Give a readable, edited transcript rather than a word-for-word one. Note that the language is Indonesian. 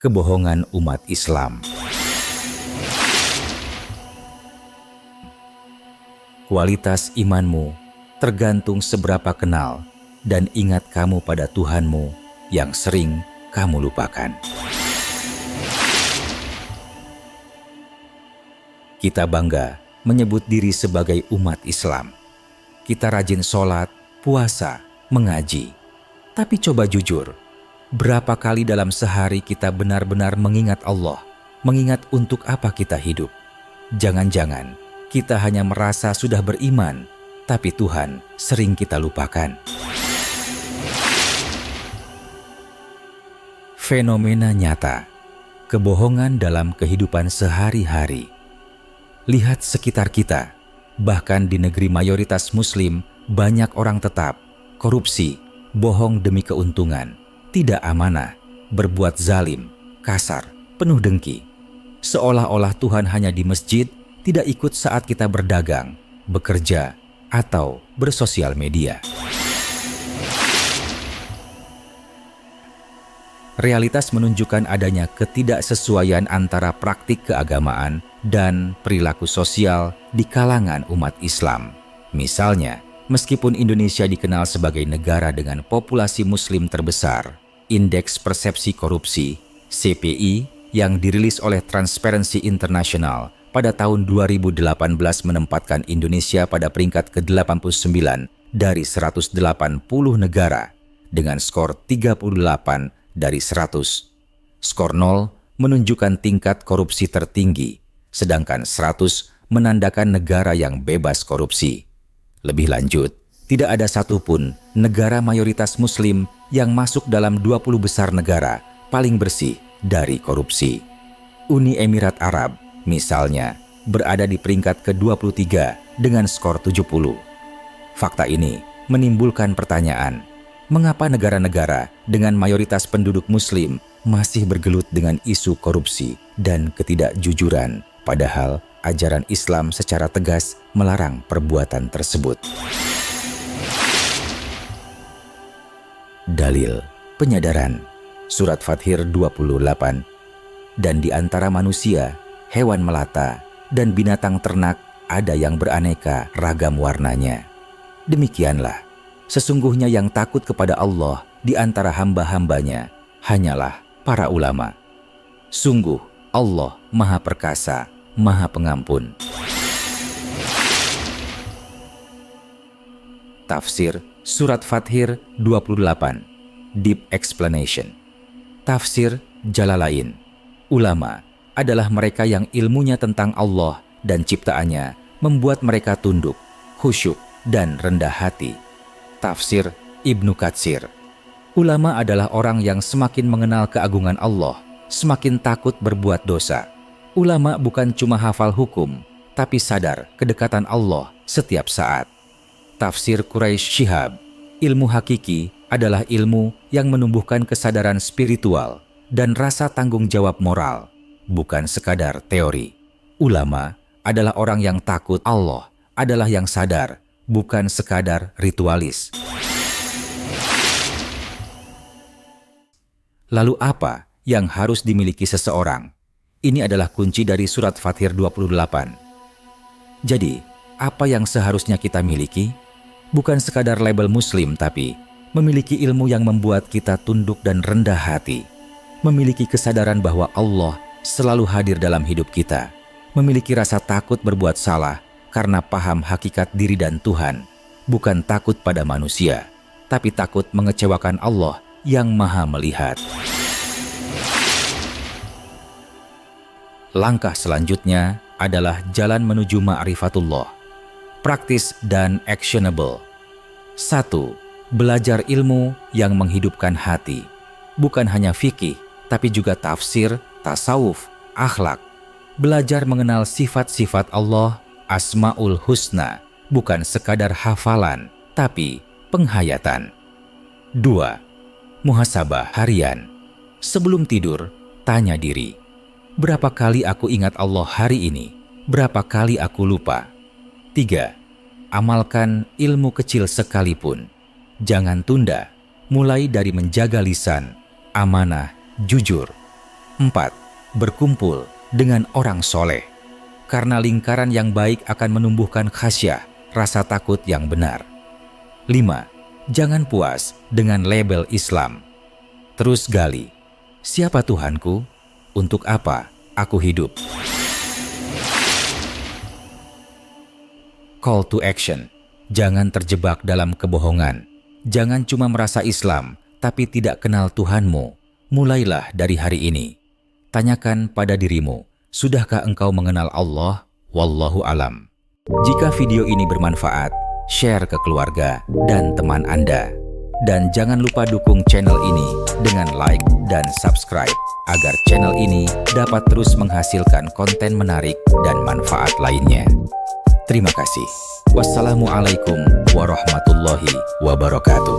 Kebohongan umat Islam. Kualitas imanmu tergantung seberapa kenal dan ingat kamu pada Tuhanmu yang sering kamu lupakan. Kita bangga menyebut diri sebagai umat Islam. Kita rajin sholat, puasa, mengaji. Tapi coba jujur, berapa kali dalam sehari kita benar-benar mengingat Allah, mengingat untuk apa kita hidup? Jangan-jangan kita hanya merasa sudah beriman, tapi Tuhan sering kita lupakan. Fenomena nyata, kebohongan dalam kehidupan sehari-hari. Lihat sekitar kita, bahkan di negeri mayoritas Muslim, banyak orang tetap korupsi, bohong demi keuntungan, tidak amanah, berbuat zalim, kasar, penuh dengki. Seolah-olah Tuhan hanya di masjid, tidak ikut saat kita berdagang, bekerja, atau bersosial media. Realitas menunjukkan adanya ketidaksesuaian antara praktik keagamaan dan perilaku sosial di kalangan umat Islam. Misalnya, meskipun Indonesia dikenal sebagai negara dengan populasi Muslim terbesar, Indeks Persepsi Korupsi (CPI) yang dirilis oleh Transparency International pada tahun 2018 menempatkan Indonesia pada peringkat ke-89 dari 180 negara dengan skor 38 dari 100. Skor 0 menunjukkan tingkat korupsi tertinggi, sedangkan 100 menandakan negara yang bebas korupsi. Lebih lanjut, tidak ada satupun negara mayoritas Muslim yang masuk dalam 20 besar negara paling bersih dari korupsi. Uni Emirat Arab, misalnya, berada di peringkat ke-23 dengan skor 70. Fakta ini menimbulkan pertanyaan, mengapa negara-negara dengan mayoritas penduduk Muslim masih bergelut dengan isu korupsi dan ketidakjujuran, padahal ajaran Islam secara tegas melarang perbuatan tersebut. Dalil penyadaran, Surat Fathir 28. Dan di antara manusia, hewan melata, dan binatang ternak ada yang beraneka ragam warnanya. Demikianlah, sesungguhnya yang takut kepada Allah di antara hamba-hambanya hanyalah para ulama. Sungguh Allah Maha Perkasa, Maha Pengampun. Tafsir Surat Fathir 28. Deep Explanation. Tafsir Jalalain. Ulama adalah mereka yang ilmunya tentang Allah dan ciptaannya membuat mereka tunduk, khusyuk, dan rendah hati. Tafsir Ibnu Katsir. Ulama adalah orang yang semakin mengenal keagungan Allah, semakin takut berbuat dosa. Ulama bukan cuma hafal hukum, tapi sadar kedekatan Allah setiap saat. Tafsir Quraisy Shihab. Ilmu hakiki adalah ilmu yang menumbuhkan kesadaran spiritual dan rasa tanggung jawab moral, bukan sekadar teori. Ulama adalah orang yang takut Allah, adalah yang sadar, bukan sekadar ritualis. Lalu apa yang harus dimiliki seseorang? Ini adalah kunci dari Surat Fathir 28. Jadi, apa yang seharusnya kita miliki? Bukan sekadar label Muslim, tapi memiliki ilmu yang membuat kita tunduk dan rendah hati. Memiliki kesadaran bahwa Allah selalu hadir dalam hidup kita. Memiliki rasa takut berbuat salah karena paham hakikat diri dan Tuhan. Bukan takut pada manusia, tapi takut mengecewakan Allah yang Maha Melihat. Langkah selanjutnya adalah jalan menuju ma'rifatullah. Praktis dan actionable. 1. Belajar ilmu yang menghidupkan hati. Bukan hanya fikih, tapi juga tafsir, tasawuf, akhlak. Belajar mengenal sifat-sifat Allah, Asmaul Husna, bukan sekadar hafalan, tapi penghayatan. 2. Muhasabah harian. Sebelum tidur, tanya diri, berapa kali aku ingat Allah hari ini? Berapa kali aku lupa? 3. Amalkan ilmu kecil sekalipun. Jangan tunda, mulai dari menjaga lisan, amanah, jujur. 4. Berkumpul dengan orang soleh. Karena lingkaran yang baik akan menumbuhkan khasyah, rasa takut yang benar. 5. Jangan puas dengan label Islam. Terus gali, siapa Tuhanku? Untuk apa aku hidup? Call to action. Jangan terjebak dalam kebohongan. Jangan cuma merasa Islam, tapi tidak kenal Tuhanmu. Mulailah dari hari ini. Tanyakan pada dirimu, sudahkah engkau mengenal Allah? Wallahu alam. Jika video ini bermanfaat, share ke keluarga dan teman Anda. Dan jangan lupa dukung channel ini dengan like dan subscribe, agar channel ini dapat terus menghasilkan konten menarik dan manfaat lainnya. Terima kasih. Wassalamualaikum warahmatullahi wabarakatuh.